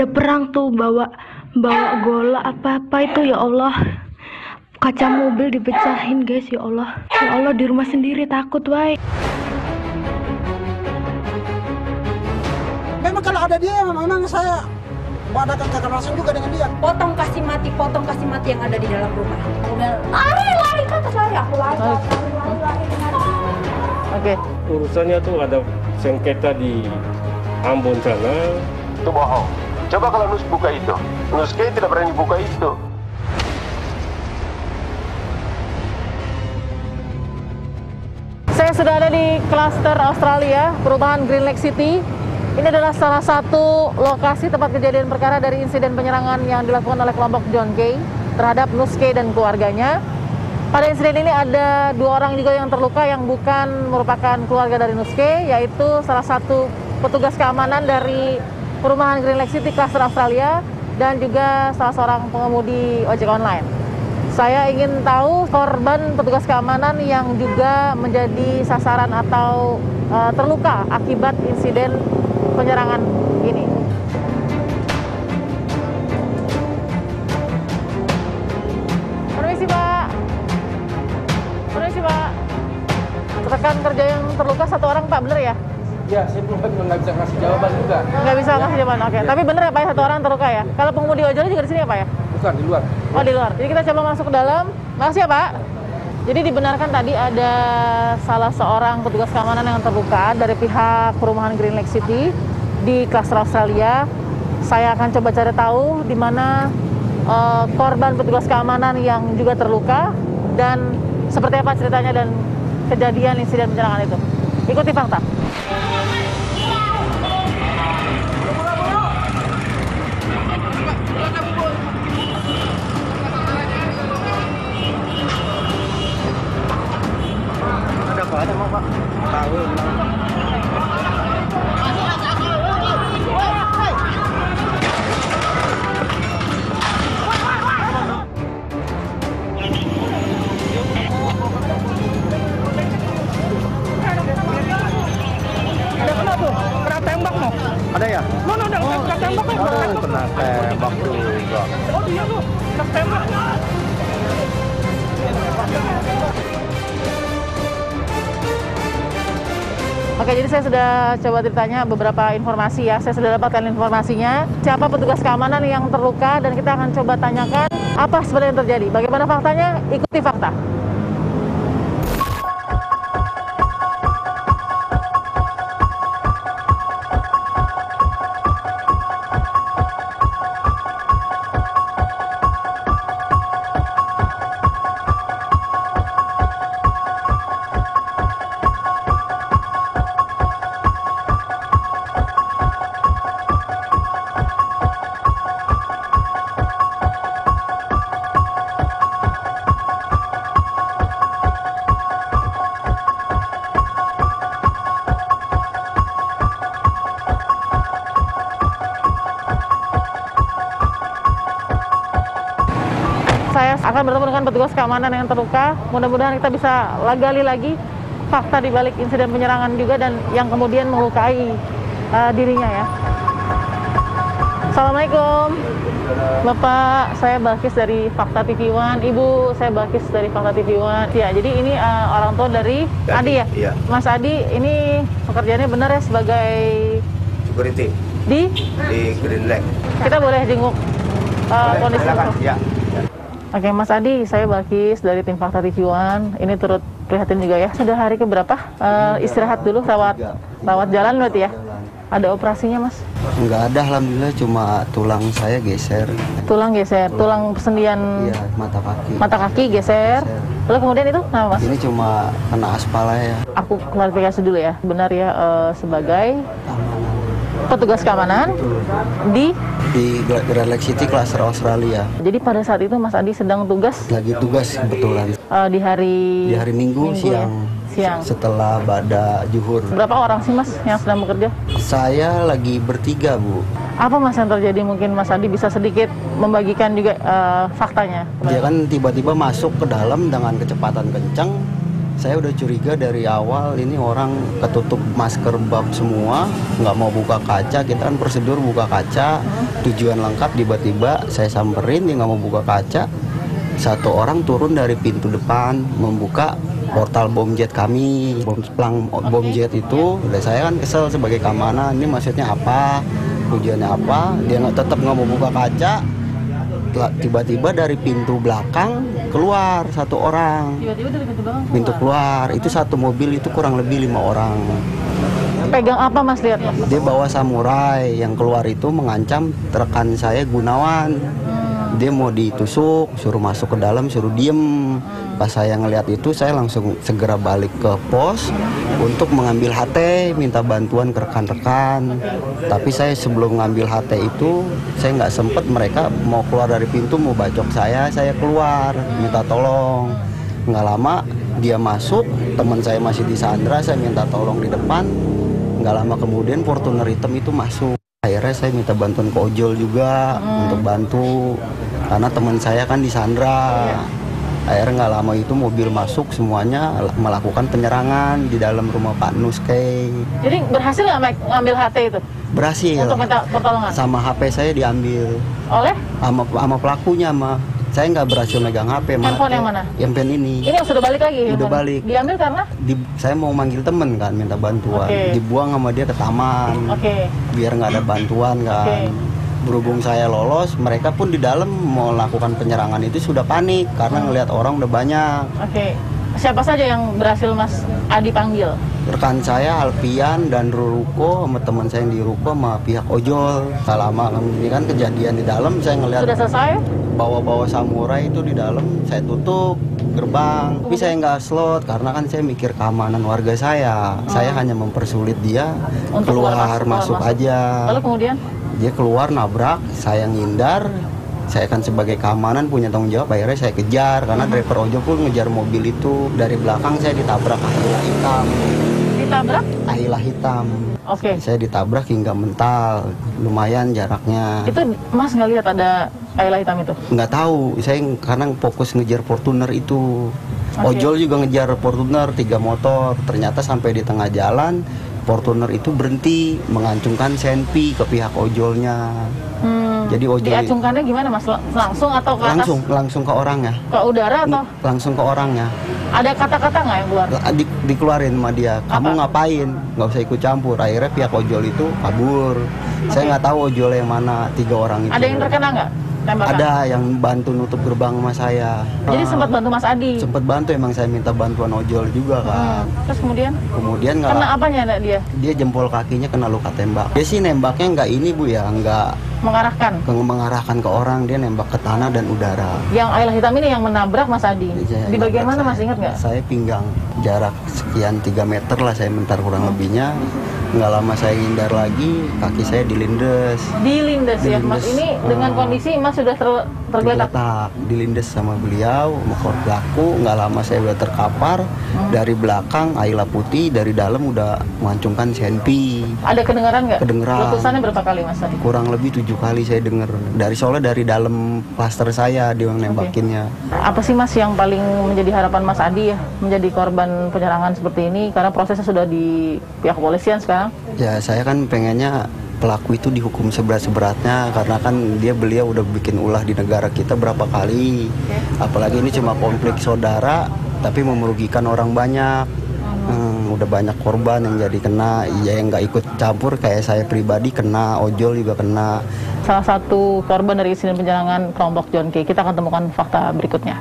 ada perang tuh, bawa gola apa-apa itu, ya Allah. Kaca mobil dipecahin guys, ya Allah. Ya Allah, di rumah sendiri takut, wai. Memang kalau ada dia, memang saya mengadakan kekerasan juga dengan dia. Potong kasih mati yang ada di dalam rumah. Kemudian lari ke atas, lari. Aku lari. Oke. Urusannya tuh ada sengketa di Ambon sana. Itu bohong. Coba kalau Nus buka itu. Nus tidak berani buka itu. Saya sudah ada di klaster Australia, perumahan Green Lake City. Ini adalah salah satu lokasi tempat kejadian perkara dari insiden penyerangan yang dilakukan oleh kelompok John Kay terhadap Nus Kay dan keluarganya. Pada insiden ini ada 2 orang juga yang terluka yang bukan merupakan keluarga dari Nus Kay, yaitu salah satu petugas keamanan dari perumahan Green Lake City klaster Australia dan juga salah seorang pengemudi ojek online. Saya ingin tahu korban petugas keamanan yang juga menjadi sasaran atau terluka akibat insiden penyerangan ini. Permisi Pak. Permisi Pak. Rekan kerja yang terluka 1 orang Pak, bener ya? Ya, saya nggak bisa kasih jawaban juga. Nggak bisa kasih jawaban, oke. Ya. Tapi bener ya Pak, 1 orang terluka ya? Kalau pengemudi ojol juga di sini ya Pak ya? Bukan, di luar. Oh, di luar. Jadi kita coba masuk ke dalam. Makasih ya Pak. Jadi dibenarkan tadi ada salah seorang petugas keamanan yang terluka dari pihak perumahan Green Lake City di klaster Australia. Saya akan coba cari tahu di mana korban petugas keamanan yang juga terluka dan seperti apa ceritanya dan kejadian insiden penyerangan itu. Ikuti fakta. Ada apa aja mau Pak? Tahu. Ada ya? Mana ada kena tembak kan? Aduh, kena tembak juga. Oh dia tuh kena tembak. Oke, jadi saya sudah coba ditanya beberapa informasi ya. Saya sudah dapatkan informasinya. Siapa petugas keamanan yang terluka dan kita akan coba tanyakan apa sebenarnya yang terjadi. Bagaimana faktanya? Ikuti fakta. Saya akan bertemu dengan petugas keamanan yang terluka. Mudah-mudahan kita bisa gali lagi fakta di balik insiden penyerangan juga dan yang kemudian melukai dirinya ya. Assalamualaikum. Bapak, saya Balkis dari Fakta TV One. Ibu, saya Balkis dari Fakta TV One. Ya, jadi ini orang tua dari Adi ya? Iya. Mas Adi, ini pekerjaannya benar ya sebagai Security di Green Lake. kita boleh jenguk kondisi Silakan. Ya. Oke, Mas Adi, saya Balkis dari tim Fakta TV One. Ini turut prihatin juga ya. Sudah hari keberapa? Istirahat dulu, rawat jalan berarti ya? Ada operasinya, Mas? Enggak ada, alhamdulillah, cuma tulang saya geser. Tulang geser, tulang persendian Iya, mata kaki geser. Lalu kemudian itu kenapa, Mas? Ini cuma kena aspal ya. Aku klarifikasi dulu ya. Benar ya, sebagai petugas keamanan di Green Lake City, klaster Australia. Jadi pada saat itu Mas Adi sedang tugas? Lagi tugas kebetulan. Di hari Minggu siang. Siang. Setelah bada juhur. Berapa orang sih Mas yang sedang bekerja? Saya lagi bertiga, Bu. Apa Mas yang terjadi? Mungkin Mas Adi bisa sedikit membagikan juga faktanya. Dia kan tiba-tiba masuk ke dalam dengan kecepatan kencang. Saya udah curiga dari awal, ini orang ketutup masker bab semua, nggak mau buka kaca. Kita kan prosedur buka kaca, tujuan lengkap. Tiba-tiba saya samperin, dia nggak mau buka kaca. Satu orang turun dari pintu depan, membuka portal bomjet kami. Bomjet itu, saya kan kesel sebagai keamanan, ini maksudnya apa, tujuannya apa. Dia tetap nggak mau buka kaca. Tiba-tiba dari pintu belakang keluar satu orang. Tiba-tiba dari pintu belakang Pintu keluar, itu satu mobil itu kurang lebih 5 orang. Pegang apa Mas, lihat Mas? Dia bawa samurai, yang keluar itu mengancam rekan saya Gunawan. Dia mau ditusuk, suruh masuk ke dalam, suruh diem. Pas saya ngelihat itu, saya langsung segera balik ke pos untuk mengambil HT, minta bantuan ke rekan-rekan. Tapi saya sebelum ngambil HT itu, saya nggak sempet, mereka mau keluar dari pintu, mau bacok saya keluar, minta tolong. Nggak lama, dia masuk, teman saya masih disandra, saya minta tolong di depan. Nggak lama kemudian, Fortuner hitam itu masuk. Akhirnya saya minta bantuan ke ojol juga untuk bantu, karena teman saya kan disandra. Akhirnya nggak lama itu mobil masuk, semuanya melakukan penyerangan di dalam rumah Pak Nuske. Jadi berhasil nggak ngambil HT itu? Berhasil. Untuk minta pertolongan? Sama HP saya diambil. Oleh? Sama pelakunya mah. Saya nggak berhasil megang HP. Handphone yang mana? Handphone ini. Ini yang sudah balik lagi? Udah balik. Diambil karena? Saya mau manggil temen kan, minta bantuan. Dibuang sama dia ke taman. Biar nggak ada bantuan kan. Berhubung saya lolos, mereka pun di dalam mau lakukan penyerangan itu sudah panik karena ngelihat orang udah banyak. Siapa saja yang berhasil Mas Adi panggil? Rekan saya Alpian dan Ruko, sama teman saya yang di Ruko, sama pihak ojol. Selama ini kan kejadian di dalam, saya ngelihat sudah selesai? Bawa-bawa samurai itu di dalam, saya tutup gerbang. Tapi saya nggak slot karena kan saya mikir keamanan warga saya. Saya hanya mempersulit dia untuk keluar masuk aja. Lalu kemudian? Dia keluar nabrak, saya ngindar. Saya kan sebagai keamanan punya tanggung jawab, akhirnya saya kejar karena driver ojol pun ngejar mobil itu. Dari belakang saya ditabrak Ahila hitam. Ditabrak? Ahila hitam. Saya ditabrak hingga mental, lumayan jaraknya. Itu Mas nggak lihat ada Ahila hitam itu? Nggak tahu, saya karena fokus ngejar Fortuner itu. Ojol juga ngejar Fortuner 3 motor, ternyata sampai di tengah jalan Fortuner itu berhenti mengacungkan senpi ke pihak ojolnya. Jadi ojol diacungkannya gimana Mas? Langsung atau ke atas? Langsung ke orangnya. Ke udara atau? Langsung ke orangnya. Ada kata-kata nggak yang keluar? Dikeluarin sama dia. Kamu ngapain? Nggak usah ikut campur. Akhirnya pihak ojol itu kabur. Saya nggak tahu ojol yang mana, 3 orang itu. Ada yang terkena nggak? Tembakan? Ada yang bantu nutup gerbang sama saya. Jadi sempat bantu Mas Adi? Sempat bantu, emang saya minta bantuan ojol juga kan. Terus kemudian? Kemudian nggak. Kena apanya dia? Dia jempol kakinya kena luka tembak. Dia sih nembaknya nggak ini Bu ya, nggak mengarahkan ke orang, dia nembak ke tanah dan udara. Yang Ahila hitam ini yang menabrak Mas Adi? Di bagian mana Mas, ingat nggak? Saya pinggang, jarak sekian 3 meter lah saya mentar kurang lebihnya. Nggak lama saya hindar lagi, kaki saya dilindes. Dilindes ya Mas, ini dengan kondisi Mas sudah tergeletak? Dilindes sama beliau, sama pelaku. Nggak lama saya udah terkapar. Dari belakang Ahila putih, dari dalam udah mengancungkan senpi. Ada kedengaran nggak? Kedengeran. Letusannya berapa kali Mas tadi? Kurang lebih 7 kali saya dengar. Soalnya dari dalam klaster saya dia yang nembakinnya. Apa sih Mas yang paling menjadi harapan Mas Adi ya, menjadi korban penyerangan seperti ini? Karena prosesnya sudah di pihak kepolisian sekarang. Ya saya kan pengennya pelaku itu dihukum seberat-beratnya karena kan beliau udah bikin ulah di negara kita berapa kali. Apalagi ini cuma konflik saudara tapi merugikan orang banyak. Udah banyak korban yang jadi kena, yang nggak ikut campur kayak saya pribadi kena, ojol juga kena. Salah satu korban dari insiden penyerangan kelompok John K. Kita akan temukan fakta berikutnya.